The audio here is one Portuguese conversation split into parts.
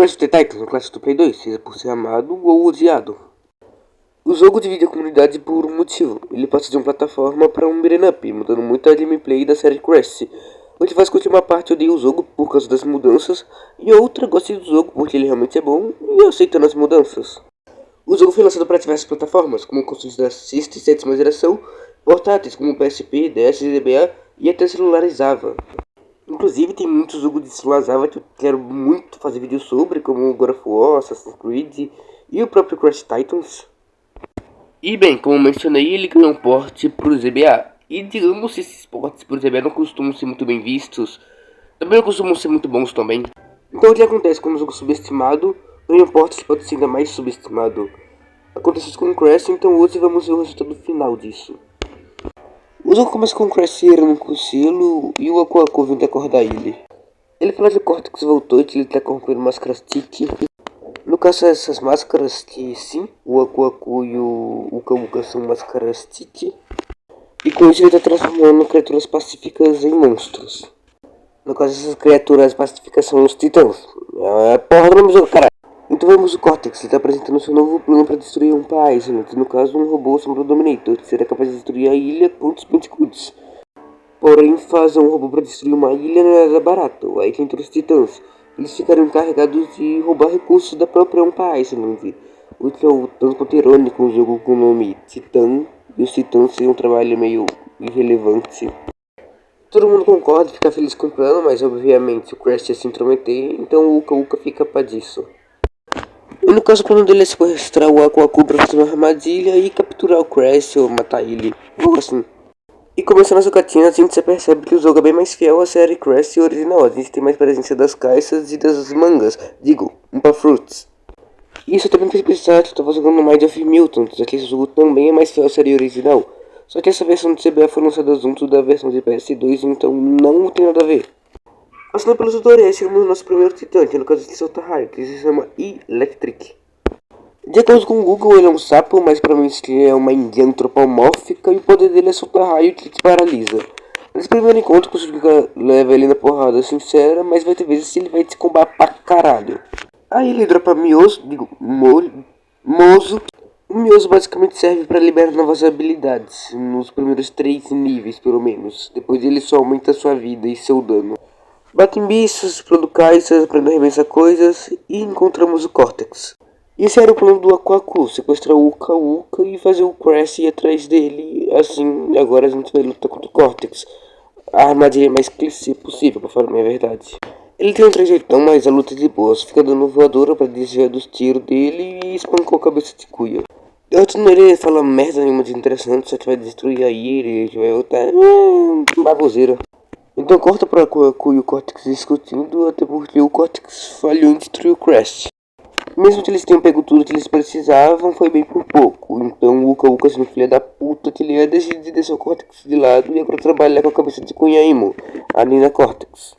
Crash of the Titans, um clássico do Play 2, seja por ser amado ou odiado. O jogo divide a comunidade por um motivo. Ele passa de uma plataforma para um beat'em up, mudando muito a gameplay da série Crash. O que faz com que uma parte odeie o jogo por causa das mudanças, e outra goste do jogo porque ele realmente é bom e aceitando as mudanças. O jogo foi lançado para diversas plataformas, como consoles da sexta e sétima geração, portáteis como PSP, DS, GBA e até celulares Java. Inclusive tem muitos jogos de celular Java que eu quero muito fazer vídeo sobre, como God of War, Assassin's Creed e o próprio Crash Titans. E bem, como mencionei, ele ganhou um porte pro GBA. E digamos que esses portes pro GBA não costumam ser muito bem vistos, também não costumam ser muito bons também. Então o que acontece quando um jogo subestimado ganha um porte que pode ser ainda mais subestimado? Acontece isso com o Crash, então hoje vamos ver o resultado final disso. O jogo começa com o Crash irando um cochilo e o Aku Aku vindo acordar ele. Ele fala que o Cortex voltou e que ele está corrompendo máscaras Tiki. No caso, essas máscaras que sim, o Aku Aku e o Uka Uka são máscaras Tiki. E com isso ele está transformando criaturas pacíficas em monstros. No caso, essas criaturas pacíficas são os Titãs. É a porra do nome do jogo, caralho. Então vemos o Cortex, ele está apresentando seu novo plano para destruir um país, no caso um robô chamado Dominator, que será capaz de destruir a ilha com os Pentacoots. Porém, fazer um robô para destruir uma ilha não era barato, aí que entrou os Titãs. Eles ficaram encarregados de roubar recursos da própria Umpa Island, o que é o tanto quanto irônico um jogo com o nome Titã, e os Titãs serem um trabalho meio irrelevante. Todo mundo concorda e fica feliz com o plano, mas obviamente o Crash ia se intrometer, então o Uka Uka fica para disso. E no caso o plano dele é sequestrar o Aku Aku pra fazer uma armadilha e capturar o Crash ou matar ele, ou assim. E começando a jogatina, a gente já percebe que o jogo é bem mais fiel à série Crash original. A gente tem mais presença das caixas e das mangas, digo, Umpa Fruits. Isso também fez pensar que eu estava jogando Mind of Milton, já que esse jogo também é mais fiel à série original. Só que essa versão de CBA foi lançada junto da versão de PS2, então não tem nada a ver. Passando pelos tutoriais, chegamos no nosso primeiro titã, que no caso de solta raio, que se chama Electric. De acordo com o Google, ele é um sapo, mas provavelmente ele é uma indiana antropomórfica e o poder dele é soltar raio que te paralisa. Nesse primeiro encontro, conseguiu leva ele na porrada sincera, mas vai ter vezes que ele vai te combater pra caralho. Aí ele dropa Mioso, Mozo. O Mioso basicamente serve para liberar novas habilidades, nos primeiros 3 níveis pelo menos. Depois ele só aumenta sua vida e seu dano. Bate em bichos, explode caixas, aprende a arremessar coisas e encontramos o Cortex. Esse era o plano do Aku Aku, sequestrar o Uka Uka e fazer o Crash ir atrás dele. Assim, agora a gente vai lutar contra o Cortex. A armadilha mais clichê possível, pra falar a minha verdade. Ele tem um trajeitão, mas a luta é de boas. Fica dando voadora pra desviar dos tiros dele e espancou a cabeça de cuia. Derrotando ele fala merda nenhuma de interessante, só que vai destruir a ilha e vai voltar. Baboseira. Então corta pra Aku Aku e o Cortex discutindo, até porque o Cortex falhou em destruir o Crash. Mesmo que eles tenham pego tudo que eles precisavam, foi bem por pouco. Então o Uka Uka, sendo filho da puta que ele é, decide deixar o Cortex de lado e agora trabalhar com a cabeça de Cunha Imo, a Nina Cortex.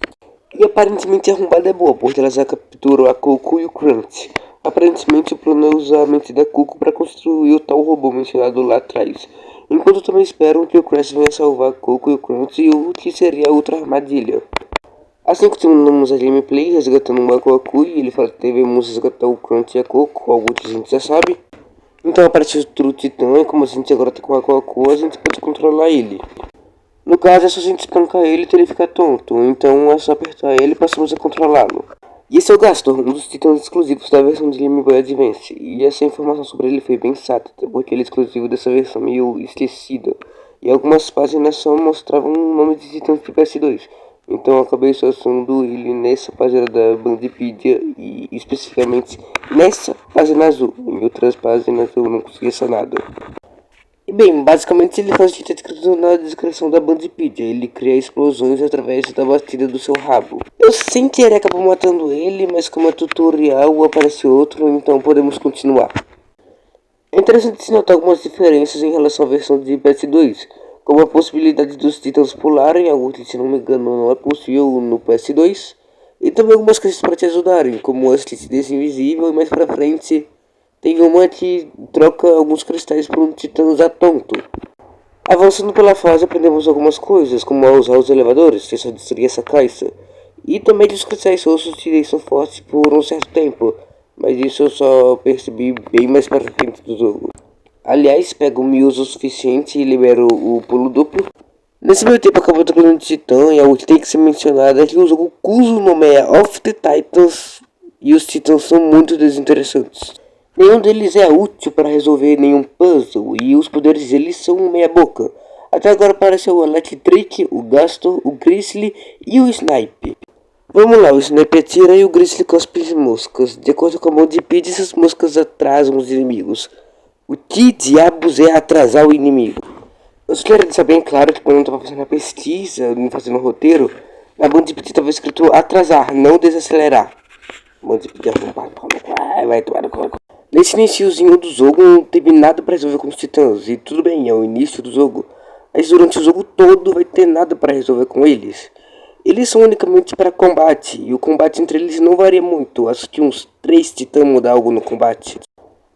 E aparentemente a arrombada é boa, porque ela já capturou a Coco e o Crunch. Aparentemente o plano é usar a mente da Coco para construir o tal robô mencionado lá atrás. Enquanto também esperam que o Crash venha salvar a Coco e o Crunch e o que seria outra armadilha. Assim que terminamos a gameplay, resgatando o Aku Aku, e ele fala que devemos resgatar o Crunch e a Coco, algo que a gente já sabe. Então aparece outro titã, e como a gente agora tá com o Aku Aku, a gente pode controlar ele. No caso é só a gente espancar ele e ele fica tonto, então é só apertar ele e passamos a controlá-lo. E esse é o Gastor, um dos titãs exclusivos da versão de Game Boy Advance, e essa informação sobre ele foi bem chata, porque ele é exclusivo dessa versão meio esquecida, e algumas páginas só mostravam o nome de titãs de PS2. Então eu acabei só usando ele nessa página da Bandipedia e especificamente nessa página azul. Em outras páginas eu não consegui achar nada. E bem, basicamente ele faz o que está escrito na descrição da Bandipedia. Ele cria explosões através da batida do seu rabo. Eu sem querer acabo matando ele, mas como é tutorial aparece outro, então podemos continuar. É interessante se notar algumas diferenças em relação à versão de PS2. Como a possibilidade dos titãs pularem, algo que se não me engano não é possível no PS2. E também algumas coisas para te ajudarem, como a Assistência Invisível e mais pra frente tem uma que troca alguns cristais por um titã já tonto. Avançando pela fase aprendemos algumas coisas, como a usar os elevadores, que é só destruir essa caixa. E também os cristais rossos são fortes por um certo tempo, mas isso eu só percebi bem mais para frente do jogo. Aliás, pego o Muse o suficiente e libero o pulo duplo. Nesse meio tempo acabou tocando de Titã e algo que tem que ser mencionado é que o jogo cujo nome é Of the Titans e os titãs são muito desinteressantes. Nenhum deles é útil para resolver nenhum puzzle e os poderes deles são meia boca. Até agora apareceu o Electric, o Gaston, o Grizzly e o Snipe. Vamos lá, o Snipe atira e o Grizzly cospe as moscas. De acordo com a mão de Pidge, essas moscas atrasam os inimigos. O que diabos é atrasar o inimigo? Eu só quero deixar bem claro que quando eu estava fazendo a pesquisa, fazendo o roteiro, na mão de Pidge estava escrito atrasar, não desacelerar. Mão de Pidge arrombado, vai tomar no cu. Nesse iniciozinho do jogo não teve nada para resolver com os titãs, e tudo bem, é o início do jogo. Mas durante o jogo todo vai ter nada para resolver com eles. Eles são unicamente para combate, e o combate entre eles não varia muito. Acho que uns 3 titãs mudam algo no combate.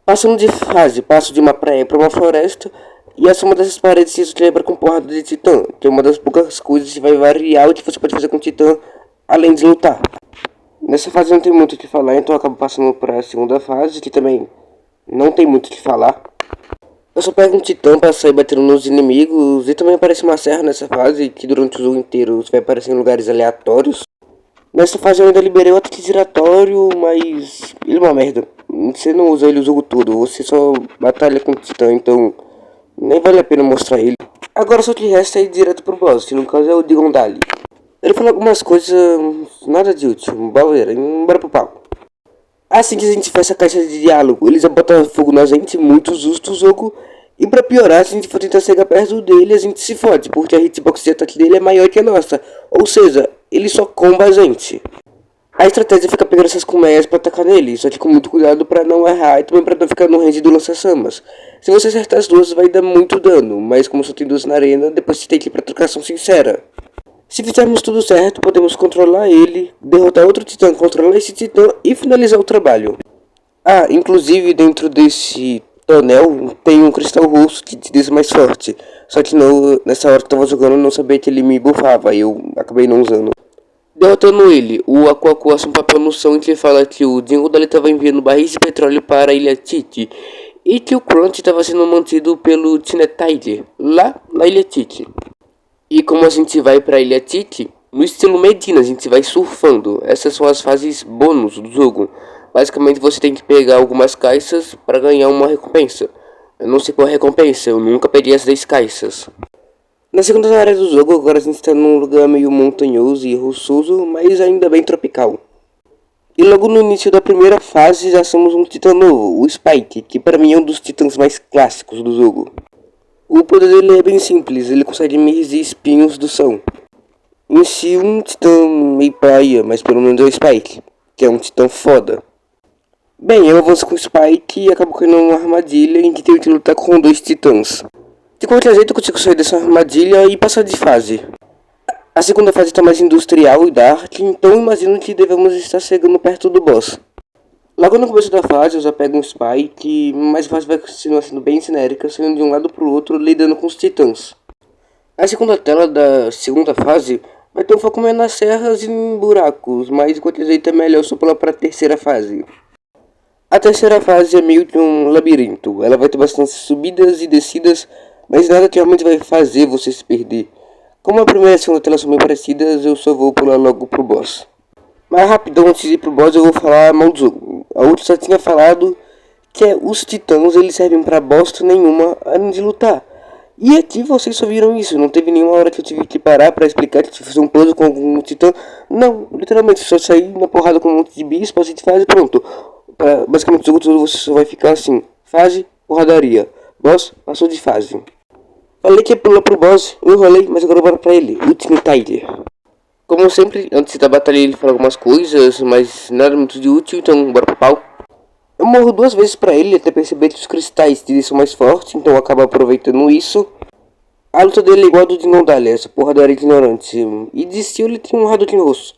Passando de fase, passo de uma praia para uma floresta, e a soma dessas paredes se lembra com porrada de titã, que é uma das poucas coisas que vai variar o que você pode fazer com titã, além de lutar. Nessa fase não tem muito o que falar, então eu acabo passando para a segunda fase, que também não tem muito o que falar. Eu só pego um titã para sair batendo nos inimigos, e também aparece uma serra nessa fase, que durante o jogo inteiro vai aparecer em lugares aleatórios. Nessa fase eu ainda liberei o ataque giratório, mas ele é uma merda. Você não usa ele o jogo todo, você só batalha com o titã, então nem vale a pena mostrar ele. Agora só que resta é ir direto pro boss, que no caso é o Digondali. Ele fala algumas coisas nada de útil, baleira, bora pro pau. Assim que a gente faz essa caixa de diálogo, eles já botam fogo na gente, muito justo o jogo. E pra piorar, se a gente for tentar chegar perto dele, a gente se fode, porque a hitbox de ataque dele é maior que a nossa. Ou seja, ele só comba a gente. A estratégia fica pegando essas colmeias pra atacar nele, só que com muito cuidado pra não errar e também pra não ficar no range do lança-chamas. Se você acertar as duas vai dar muito dano, mas como só tem duas na arena, depois você tem que ir pra trocação sincera. Se fizermos tudo certo, podemos controlar ele, derrotar outro titã, controlar esse titã e finalizar o trabalho. Ah, inclusive dentro desse tonel tem um cristal roxo que te deixa mais forte. Só que nessa hora que eu tava jogando eu não sabia que ele me buffava e eu acabei não usando. Derrotando ele, o Aku Aku acha um papel no chão em que fala que o Dingodali estava enviando barris de petróleo para a ilha Titi e que o Crunch estava sendo mantido pelo Tinetaide lá na ilha Titi. E como a gente vai para a ilha Titi, no estilo Medina, a gente vai surfando. Essas são as fases bônus do jogo. Basicamente você tem que pegar algumas caixas para ganhar uma recompensa. Eu não sei qual é a recompensa, eu nunca peguei as 10 caixas. Na segunda área do jogo, agora a gente está num lugar meio montanhoso e rochoso, mas ainda bem tropical. E logo no início da primeira fase já somos um titã novo, o Spike, que para mim é um dos titãs mais clássicos do jogo. O poder dele é bem simples, ele consegue emergir espinhos do chão. Em si, um titã meio paia, mas pelo menos é o Spike, que é um titã foda. Bem, eu avanço com o Spike e acabo caindo numa armadilha em que tenho que lutar com 2 titãs. De qualquer jeito eu consigo sair dessa armadilha e passar de fase. A segunda fase está mais industrial e dark, então imagino que devemos estar chegando perto do boss. Logo no começo da fase eu já pego um Spike, mas a fase vai continuar sendo bem genérica, saindo de um lado pro outro, lidando com os titãs. A segunda tela da segunda fase vai ter um foco mais nas serras e em buracos, mas de qualquer jeito é melhor só pular para a terceira fase. A terceira fase é meio que um labirinto, ela vai ter bastante subidas e descidas, mas nada que realmente vai fazer você se perder. Como a primeira e a segunda tela são bem parecidas, eu só vou pular logo pro boss. Mas rapidão, antes de ir pro boss, eu vou falar mal do jogo. A outra já tinha falado que os titãs eles servem pra bosta nenhuma além de lutar. E aqui vocês só viram isso, não teve nenhuma hora que eu tive que parar pra explicar que eu tive que fazer um puzzle com algum titã. Não, literalmente, só sair na porrada com um monte de bicho, passei de fase e pronto. Basicamente o jogo todo você só vai ficar assim, fase, porradaria. Boss, passou de fase. Falei que ia pular pro boss, eu enrolei, mas agora bora pra ele, o Tinetaide. Como sempre, antes da batalha ele fala algumas coisas, mas nada muito de útil, então bora pro pau. Eu morro 2 vezes pra ele até perceber que os cristais dele são mais fortes, então eu acabo aproveitando isso. A luta dele é igual a do Dinondali, essa porradaria ignorante. E de estilo ele tem um Hadouken roxo.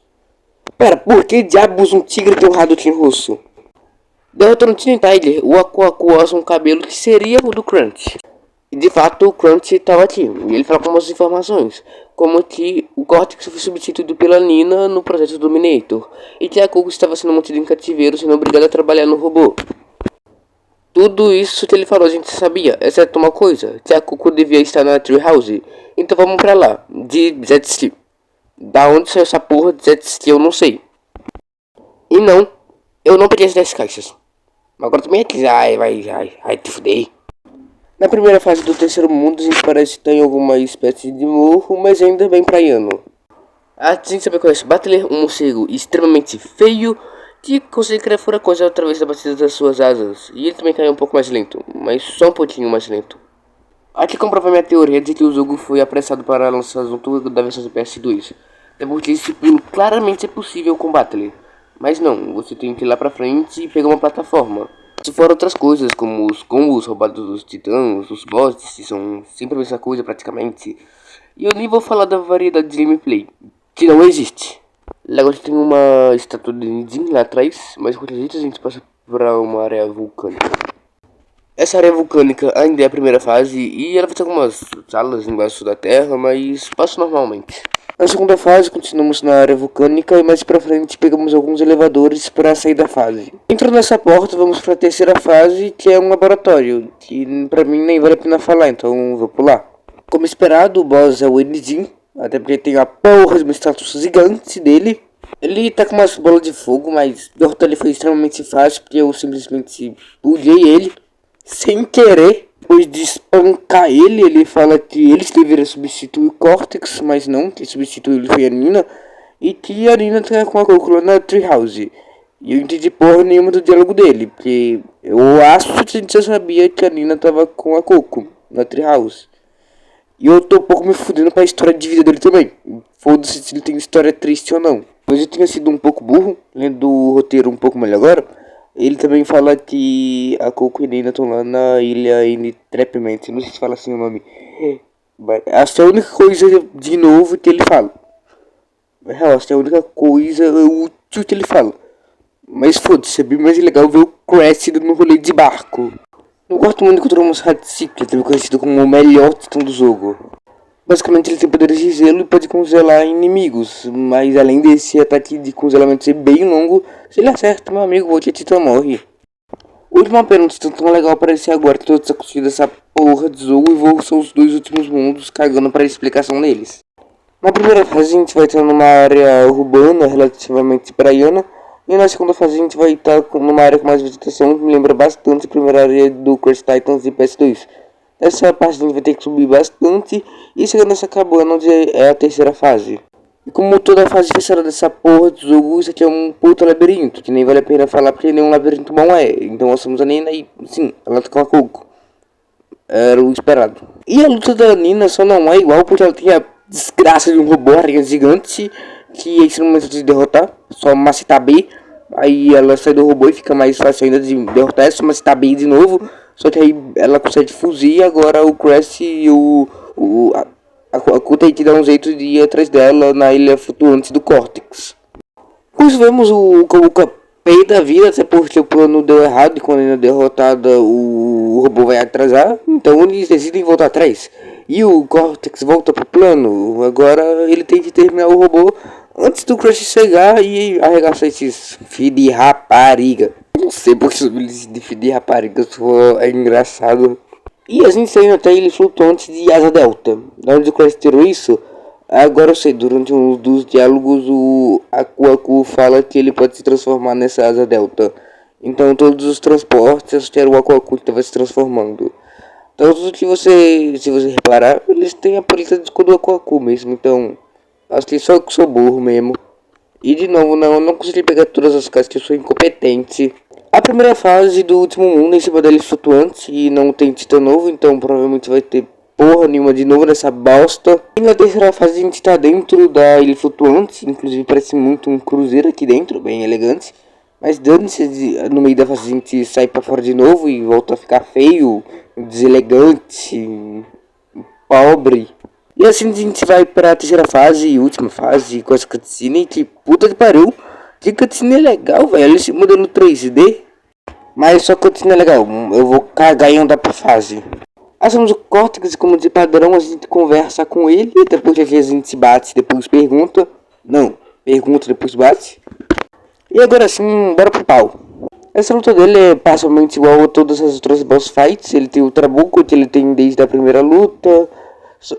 Pera, por que diabos um tigre tem um Hadouken roxo? Derrotando o Tinetaide, o Aku Aku usa um cabelo que seria o do Crunch. E de fato o Crunch estava aqui, e ele fala algumas informações, como que o Cortex foi substituído pela Nina no projeto Dominator, e que a Coco estava sendo mantida em cativeiro, sendo obrigada a trabalhar no robô. Tudo isso que ele falou a gente sabia, exceto uma coisa, que a Coco devia estar na Treehouse. Então vamos pra lá, de jet ski. Da onde saiu essa porra de jet ski eu não sei. E não, eu não peguei as 10 caixas. Agora também é que ai, te fudei. Na primeira fase do terceiro mundo, a gente parece que tem alguma espécie de morro, mas ainda bem praiano. A gente também conhece Battler, um morcego extremamente feio, que consegue criar fora coisa através da batida das suas asas. E ele também cai um pouco mais lento, mas só um pouquinho mais lento. Aqui comprova minha teoria de que o jogo foi apressado para lançar junto da versão do PS2. Até porque esse pulo claramente é possível com Battler. Mas não, você tem que ir lá pra frente e pegar uma plataforma. Se for outras coisas, como os combos roubados dos titãs, os bosses, que são sempre a mesma coisa praticamente. E eu nem vou falar da variedade de gameplay, que não existe. Lá tem uma estátua de Nidin lá atrás, mas quando a gente passa por uma área vulcânica. Essa área vulcânica ainda é a primeira fase e ela vai ter algumas salas embaixo da terra, mas passa normalmente. Na segunda fase, continuamos na área vulcânica e mais pra frente pegamos alguns elevadores para sair da fase. Entrando nessa porta, vamos para a terceira fase, que é um laboratório, que pra mim nem vale a pena falar, então vou pular. Como esperado, o boss é o Enidin, até porque tem a porra de uma estátua gigante dele. Ele tá com umas bolas de fogo, mas derrotar ele foi extremamente fácil, porque eu simplesmente buguei ele, sem querer. Depois de espancar ele, ele fala que eles deveriam substituir o Cortex, mas não, que substituiu ele foi a Nina, e que a Nina tá com a Coco lá na Treehouse. E eu entendi porra nenhuma do diálogo dele, porque eu acho que a gente já sabia que a Nina tava com a Coco na Treehouse. E eu tô um pouco me fudendo pra história de vida dele também. Foda-se se ele tem história triste ou não. Mas eu tinha sido um pouco burro, lendo o roteiro um pouco melhor agora. Ele também fala que a Coco e a Nina estão lá na ilha Entrapment. Não sei se fala assim o nome. Acho que é a única coisa de novo que ele fala. Acho que é a única coisa útil que ele fala. Mas foda-se, é bem mais legal ver o Crash no rolê de barco. No quarto mundo encontramos Hatsikla, também conhecido como o melhor titã do jogo. Basicamente ele tem poderes de gelo e pode congelar inimigos, mas além desse ataque de congelamento ser bem longo, se ele acerta, meu amigo, o outro titã morre. O último apelo de titã tão legal aparecer agora que todos conseguindo essa porra de jogo e vou são os dois últimos mundos cagando para a explicação deles. Na primeira fase a gente vai estar numa área urbana relativamente praiana, e na segunda fase a gente vai estar numa área com mais vegetação que me lembra bastante a primeira área do Crash Titans e PS2. Essa parte a gente vai ter que subir bastante e chegar nessa cabana onde é a terceira fase. E como toda fase fechada dessa porra de jogo, isso aqui é um puto labirinto, que nem vale a pena falar porque nenhum labirinto bom é. Então nós somos a Nina e sim, ela tá com a Coco. Era o esperado. E a luta da Nina só não é igual porque ela tem a desgraça de um robô aranha gigante que é extremamente de derrotar, só macetar B. Aí ela sai do robô e fica mais fácil ainda de derrotar, é só macetar B de novo. Só que aí ela consegue fugir e agora o Crash e a Kuta tem que dar um jeito de ir atrás dela na ilha flutuante do Cortex. Pois vemos o capei da vida, até porque o plano deu errado e quando ele é derrotada o robô vai atrasar. Então eles decidem voltar atrás. E o Cortex volta pro plano. Agora ele tem que terminar o robô antes do Crash chegar e arregaçar esses filhos de rapariga. Não sei porque eles de rapariga, é engraçado. E a gente saindo até ele flutuante de asa delta. Da onde o Crash tirou isso? Agora eu sei, durante um dos diálogos o Aku fala que ele pode se transformar nessa asa delta. Então todos os transportes, que era o Aku que estava se transformando. Então tudo que se você reparar, eles têm a paleta de cor do Aku mesmo. Então, acho que só que sou burro mesmo. E de novo, não, eu não consegui pegar todas as caixas que eu sou incompetente. A primeira fase do último mundo é em cima dele flutuante e não tem titã novo, então provavelmente vai ter porra nenhuma de novo nessa bosta. E na terceira fase a gente tá dentro da ilha flutuante, inclusive parece muito um cruzeiro aqui dentro, bem elegante. Mas dane-se, no meio da fase a gente sai pra fora de novo e volta a ficar feio, deselegante, pobre. E assim a gente vai pra terceira fase e última fase com essa cutscene que puta que pariu. Que cutscene legal, velho, esse modelo 3D. Mas só cutscene é legal, eu vou cagar e andar pra fase. Achamos o Cortex como de padrão, a gente conversa com ele, depois às vezes a gente se bate, depois pergunta. Não, pergunta, depois bate. E agora sim, bora pro pau. Essa luta dele é parcialmente igual a todas as outras boss fights. Ele tem o Trabuco, que ele tem desde a primeira luta.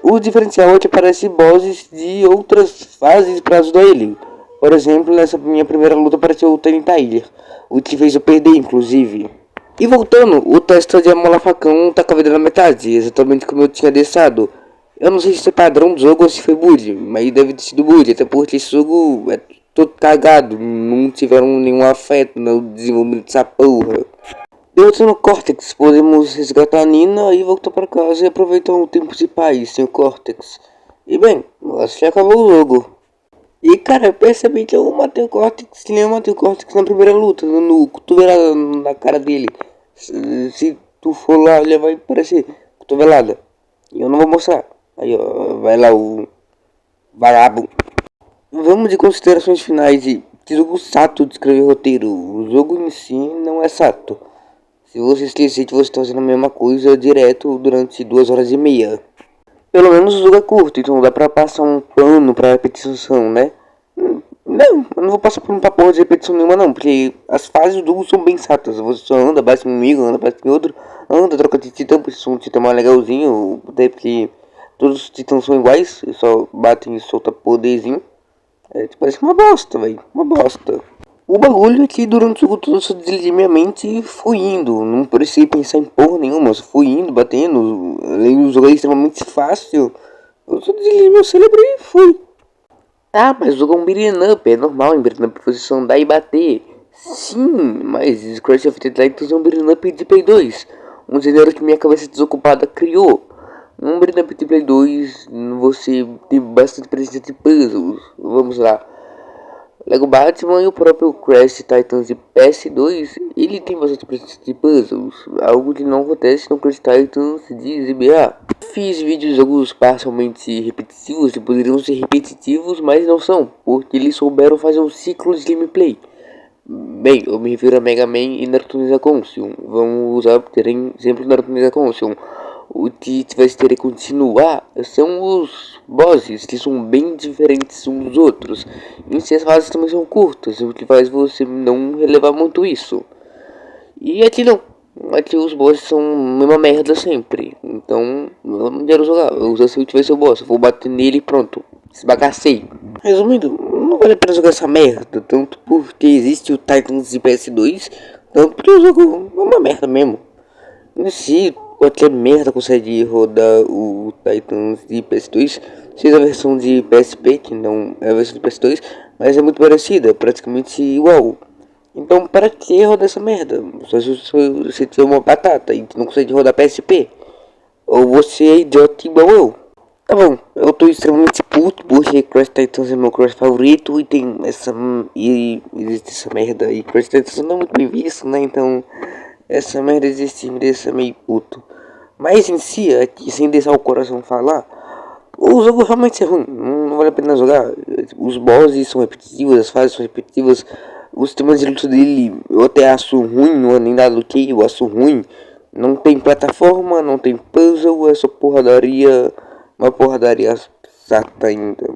O diferencial é que aparece bosses de outras fases para ajudar ele. Por exemplo, nessa minha primeira luta apareceu o Tiny Tyler, o que fez eu perder, inclusive. E voltando, o teste de Amola Facão tá com a vida na metade, exatamente como eu tinha deixado. Eu não sei se é padrão do jogo ou se foi bug, mas deve ter sido bug, até porque esse jogo é todo cagado, não tiveram nenhum afeto no desenvolvimento dessa porra. Derrotando o Cortex, podemos resgatar a Nina e voltar para casa e aproveitar um tempo de paz sem o Cortex. E bem, acho que acabou o jogo. E cara, eu percebi que eu matei o Cortex, que nem eu matei o Cortex na primeira luta, no cotovelada na cara dele. Se tu for lá, ele vai aparecer cotovelada. E eu não vou mostrar. Aí ó, vai lá o vagabundo. Vamos de considerações finais e que jogo chato de escrever roteiro. O jogo em si não é chato. Se você esquecer que você está fazendo a mesma coisa direto durante 2 horas e meia. Pelo menos o jogo é curto, então dá pra passar um pano pra repetição, né? Não, eu não vou passar por um papo de repetição nenhuma não, porque as fases do jogo são bem chatas. Você só anda, bate em um amigo, anda, bate em outro, anda, troca de titã, porque se um titã mais legalzinho, até porque todos os titãs são iguais, só batem e soltam poderzinho. É, parece uma bosta, velho, uma bosta. O bagulho é que durante o jogo todo eu só desliguei minha mente e fui indo. Não precisei pensar em porra nenhuma, eu só fui indo, batendo. Além do jogo é extremamente fácil, eu só desliguei meu cérebro e fui. Ah, mas o jogo é um beat'em up, é normal em beat'em up você só andar e bater. Sim, mas Crash of the Titans é um beat'em up de Play 2. Um gênero que minha cabeça desocupada criou. Um beat'em up de Play 2, você tem bastante presença de puzzles. Vamos lá. Lego Batman e o próprio Crash Titans de PS2, ele tem bastante presença de puzzles, algo que não acontece no Crash Titans de ZBA. Fiz vídeos de jogos parcialmente repetitivos, que poderiam ser repetitivos, mas não são, porque eles souberam fazer um ciclo de gameplay. Bem, eu me refiro a Mega Man e Naruto Ninja Consul. Vamos usar por exemplo Naruto Ninja Consul. O que vai ter que continuar são os bosses, que são bem diferentes uns dos outros. E as fases também são curtas, o que faz você não relevar muito isso. E aqui não. Aqui os bosses são a mesma merda sempre. Então eu não quero jogar. Eu já sei o que vai ser o boss. Eu vou bater nele e pronto. Esbagacei. Resumindo, não vale a pena jogar essa merda. Tanto porque existe o Titans de PS2. Tanto porque o jogo é uma merda mesmo. Se qualquer merda consegue rodar o Titans de PS2, seja a versão de PSP, que não é a versão de PS2, mas é muito parecida, praticamente igual. Então para que rodar essa merda? Só se você tiver uma batata e não consegue rodar PSP. Ou você é idiota igual eu. Tá bom, eu tô extremamente puto porque Crash Titans é meu Crash favorito e tem essa. E existe essa merda. E Crash Titans não é muito bem visto, né? Então essa merda existe me deixa meio puto. Mas em si, aqui, sem deixar o coração falar, o jogo realmente é ruim, não vale a pena jogar. Os bosses são repetitivos, as fases são repetitivas, os temas de luta dele eu até acho ruim, não é nem nada do que eu acho ruim. Não tem plataforma, não tem puzzle, é só porradaria, uma porradaria chata ainda.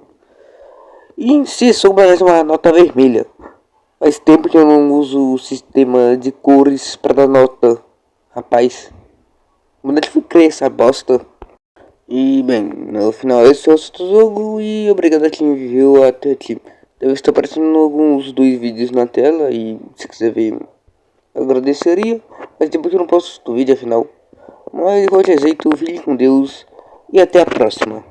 E em si, sou mais uma nota vermelha. Faz tempo que eu não uso o sistema de cores para dar nota, rapaz. Manda que crer essa bosta. E bem, no final esse é o jogo e obrigado a quem viu até aqui. Deve estar aparecendo alguns dois vídeos na tela e se quiser ver eu agradeceria. Mas depois eu não posto o vídeo afinal. Mas de qualquer jeito, fique com Deus e até a próxima.